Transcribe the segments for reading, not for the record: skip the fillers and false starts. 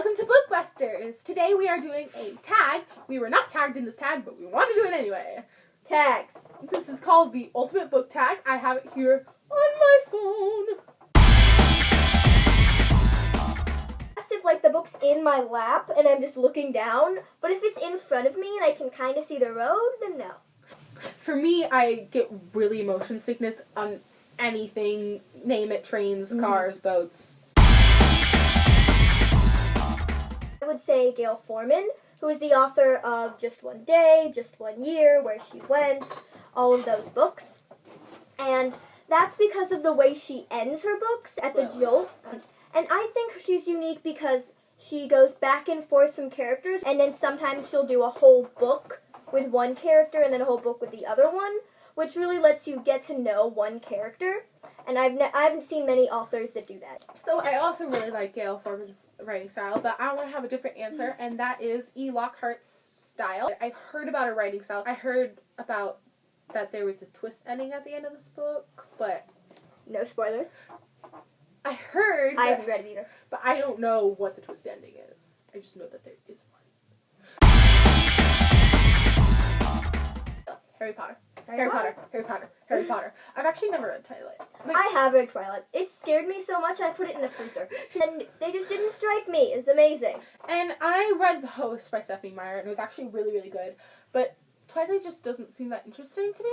Welcome to Bookbusters! Today we are doing a tag. We were not tagged in this tag, but we want to do it anyway. Tags. This is called the Ultimate Book Tag. I have it here on my phone. If like the book's in my lap and I'm just looking down, but if it's in front of me and I can kind of see the road, then no. For me, I get really motion sickness on anything, name it, trains, cars, boats. I would say Gail Forman, who is the author of Just One Day, Just One Year, Where She Went, all of those books. And that's because of the way she ends her books at the jolt. And I think she's unique because she goes back and forth from characters, and then sometimes she'll do a whole book with one character and then a whole book with the other one, which really lets you get to know one character. And I haven't seen many authors that do that. So I also really like Gail Forman's writing style, but I want to have a different answer, and that is E. Lockhart's style. I've heard about her writing style. I heard about that there was a twist ending at the end of this book, but... No spoilers. I heard... I haven't read it either. But I don't know what the twist ending is. I just know that there is one. Harry Potter. Harry Potter. Harry Potter. Harry Potter. I've actually never read Twilight. I have read Twilight. It scared me so much I put it in the freezer. And they just didn't strike me. It's amazing. And I read The Host by Stephanie Meyer, and it was actually really, really good. But Twilight just doesn't seem that interesting to me.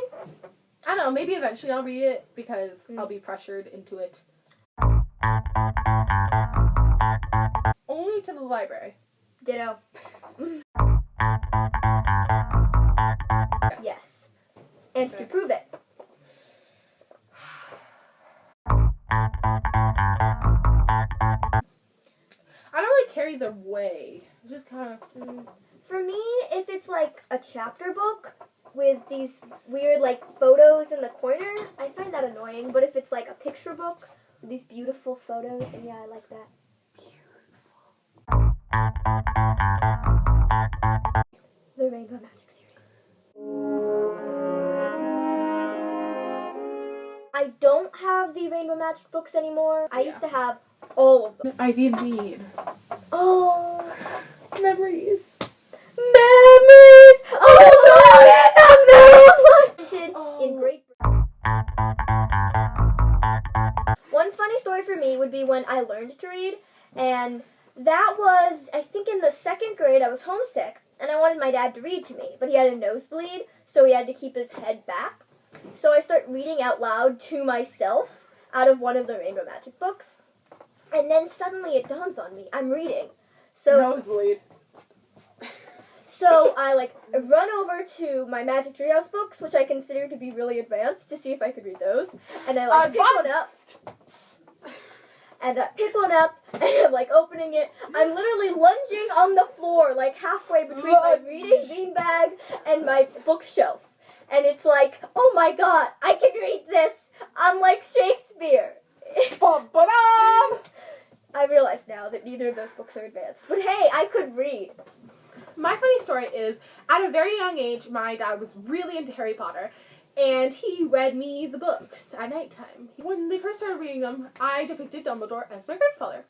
I don't know. Maybe eventually I'll read it because I'll be pressured into it. Only to the library. Ditto. Yes. And to prove it. I don't really carry the way. Just kind of... For me, if it's like a chapter book with these weird like photos in the corner, I find that annoying. But if it's like a picture book with these beautiful photos, then yeah, I like that. The Rainbow Magic series. I don't have the Rainbow Magic books anymore. I used to have all of them. Ivy and Mead. Oh, Memories. memories! Oh, in Great Britain. One funny story for me would be when I learned to read, and that was, I think in the 2nd grade, I was homesick, and I wanted my dad to read to me, but he had a nosebleed, so he had to keep his head back. So I start reading out loud to myself out of one of the Rainbow Magic books, and then suddenly it dawns on me, I'm reading. So Nosebleed. So I run over to my Magic Treehouse books, which I consider to be really advanced, to see if I could read those, and I pick one up. And I pick one up, and I'm opening it. I'm literally lunging on the floor, halfway between my reading beanbag and my bookshelf. And it's oh my god, I can read this! I'm like Shakespeare! I realize now that neither of those books are advanced. But hey, I could read. My funny story is, at a very young age, my dad was really into Harry Potter. And he read me the books at nighttime. When they first started reading them, I depicted Dumbledore as my grandfather.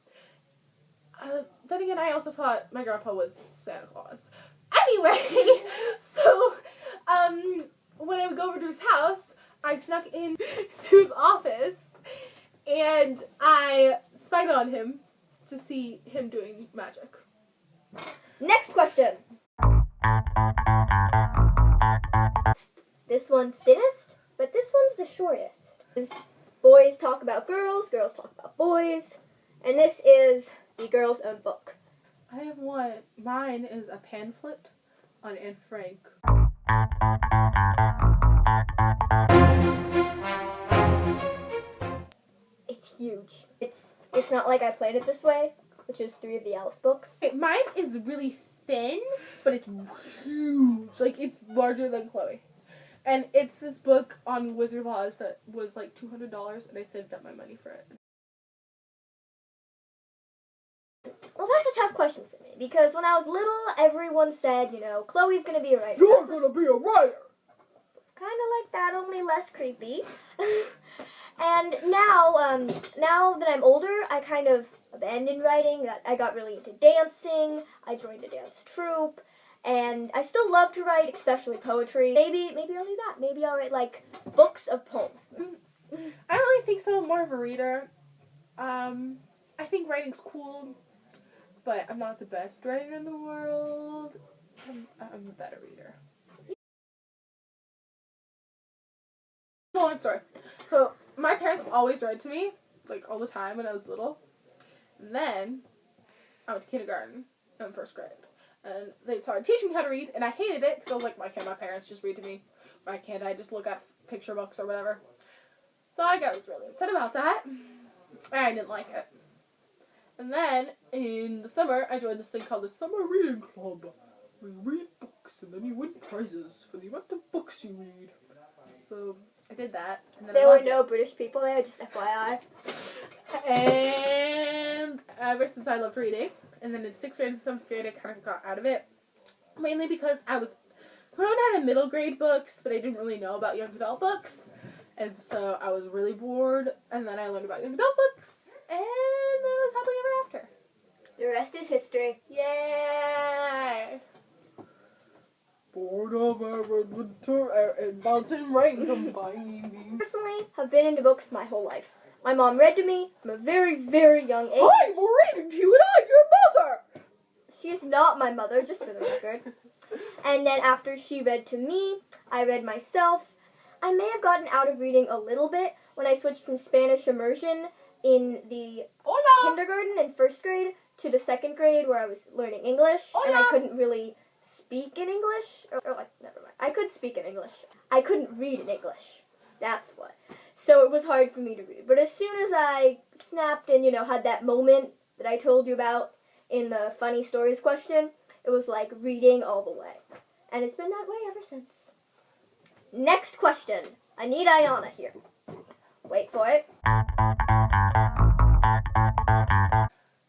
Then again, I also thought my grandpa was Santa Claus. Anyway, so when I would go over to his house, I snuck into his office, and I spied on him to see him doing magic. Next question. This one's thinnest, but this one's the shortest. Boys talk about girls, girls talk about boys, and this is the girl's own book. I have one. Mine is a pamphlet on Anne Frank. It's huge. It's not like I planned it this way, which is 3 of the Alice books. Okay, mine is really thin, but it's huge. It's larger than Chloe. And it's this book on Wizard of Oz that was $200, and I saved up my money for it. Well, that's a tough question for me, because when I was little, everyone said, Chloe's gonna be a writer. You're gonna be a writer! Kind of like that, only less creepy. And now that I'm older, I kind of abandoned writing. I got really into dancing. I joined a dance troupe. And I still love to write, especially poetry. Maybe I'll do that. Maybe I'll write, like, books of poems. I don't really think so. I'm more of a reader. I think writing's cool, but I'm not the best writer in the world. I'm a better reader. Long story. So, my parents always read to me, like, all the time when I was little. And then, I went to kindergarten in first grade. And they started teaching me how to read, and I hated it, because I was like, why can't my parents just read to me? Why can't I just look at picture books or whatever? So I was really upset about that, and I didn't like it. And then, in the summer, I joined this thing called the Summer Reading Club. We read books, and then you win prizes for the amount of books you read. So, I did that. And then There were no British people there, just FYI. And ever since I loved reading, and then in 6th grade and 7th grade, I kind of got out of it. Mainly because I was thrown out of middle grade books, but I didn't really know about young adult books. And so I was really bored, and then I learned about young adult books, and then I was happily ever after. The rest is history. Yay! Bored of every winter and mountain rain combined. Personally, have been into books my whole life. My mom read to me from a very, very young age. I'm reading to you, and I'm your mother! She is not my mother, just for the record. And then after she read to me, I read myself. I may have gotten out of reading a little bit when I switched from Spanish immersion in the kindergarten and first grade to the 2nd grade where I was learning English, and I couldn't really speak in English. Never mind. I could speak in English. I couldn't read in English. That's what. So it was hard for me to read. But as soon as I snapped and, had that moment that I told you about in the funny stories question, it was like reading all the way. And it's been that way ever since. Next question. I need Ayana here. Wait for it.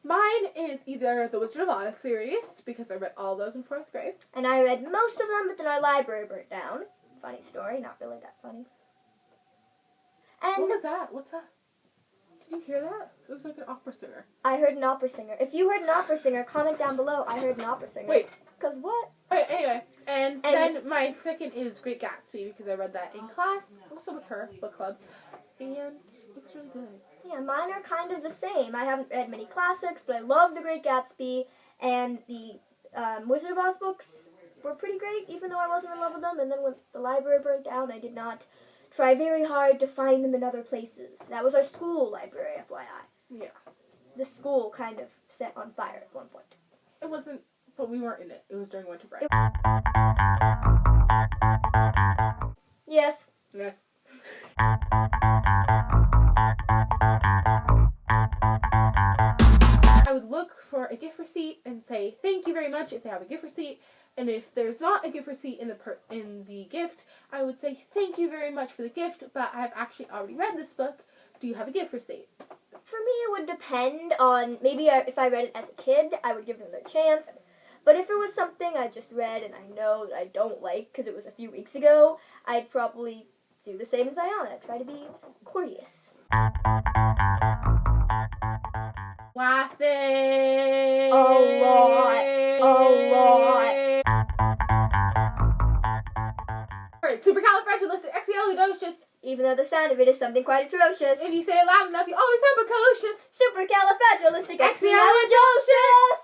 Mine is either the Wizard of Oz series, because I read all those in 4th grade. And I read most of them, but then our library burnt down. Funny story, not really that funny. And what was that? What's that? Did you hear that? It was like an opera singer. I heard an opera singer. If you heard an opera singer, comment down below. I heard an opera singer. Wait. Because what? Okay, anyway. And then my second is Great Gatsby, because I read that in class, also with her, book club. And it was really good. Yeah, mine are kind of the same. I haven't read many classics, but I love The Great Gatsby. And the Wizard of Oz books were pretty great, even though I wasn't in love with them. And then when the library burnt down, I did not try very hard to find them in other places. That was our school library, FYI. Yeah. The school kind of set on fire at one point. It wasn't, but we weren't in it. It was during winter break. Yes. Yes. I would look for a gift receipt and say thank you very much if they have a gift receipt. And if there's not a gift receipt in the gift, I would say thank you very much for the gift, but I've actually already read this book. Do you have a gift receipt? For me, it would depend on, maybe if I read it as a kid, I would give them their chance. But if it was something I just read and I know that I don't like because it was a few weeks ago, I'd probably do the same as Ayana. Try to be courteous. Laughing. A lot. Alright, supercalifragilisticexpialidocious. Even though the sound of it is something quite atrocious. If you say it loud enough, you always sound precocious. Supercalifragilisticexpialidocious.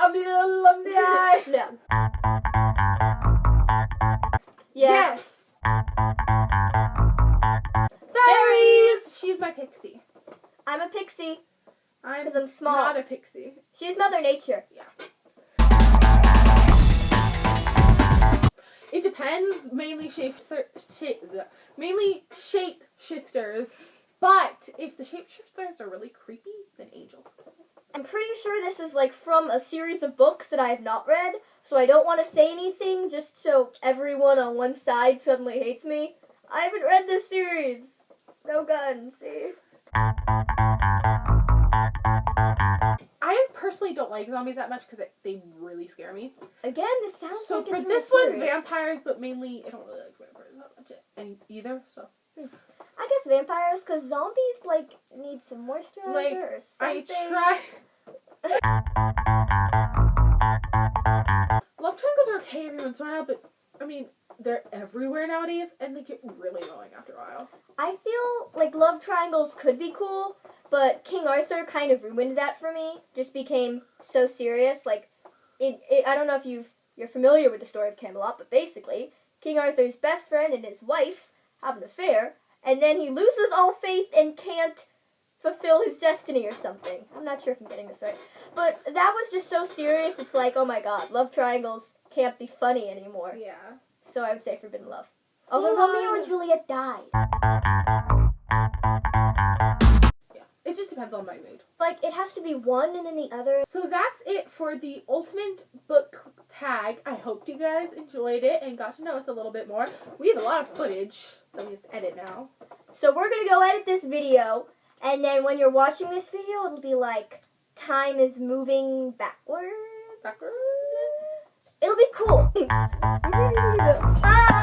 Umdi-umdi-I. No. Yes. Fairies. She's my pixie. I'm a pixie. I'm 'Cause I'm small. not a pixie. She's Mother Nature. Yeah. It depends. Mainly shape shifters. But if the shapeshifters are really creepy, then angels. I'm pretty sure this is like from a series of books that I have not read, so I don't want to say anything just so everyone on one side suddenly hates me. I haven't read this series. No guns, see? I personally don't like zombies that much because they really scare me. Again, this sounds So like for it's this really one, serious. vampires, but mainly I don't really like vampires that much either. So I guess vampires, because zombies, like, need some moisture like or I something. try. Love triangles are okay every once in a while, but I mean, they're everywhere nowadays, and they get really annoying after a while. I feel like love triangles could be cool, but King Arthur kind of ruined that for me. Just became so serious. Like, I don't know if you're familiar with the story of Camelot, but basically, King Arthur's best friend and his wife have an affair, and then he loses all faith and can't fulfill his destiny or something. I'm not sure if I'm getting this right. But that was just so serious, it's like, oh my god, love triangles can't be funny anymore. Yeah. So I would say Forbidden Love. Although Romeo and Juliet died. Yeah. It just depends on my mood. Like, it has to be one and then the other. So that's it for the ultimate book tag. I hope you guys enjoyed it and got to know us a little bit more. We have a lot of footage that we have to edit now. So we're going to go edit this video, and then when you're watching this video, it'll be like, time is moving backwards. Backwards? It'll be cool. Bye!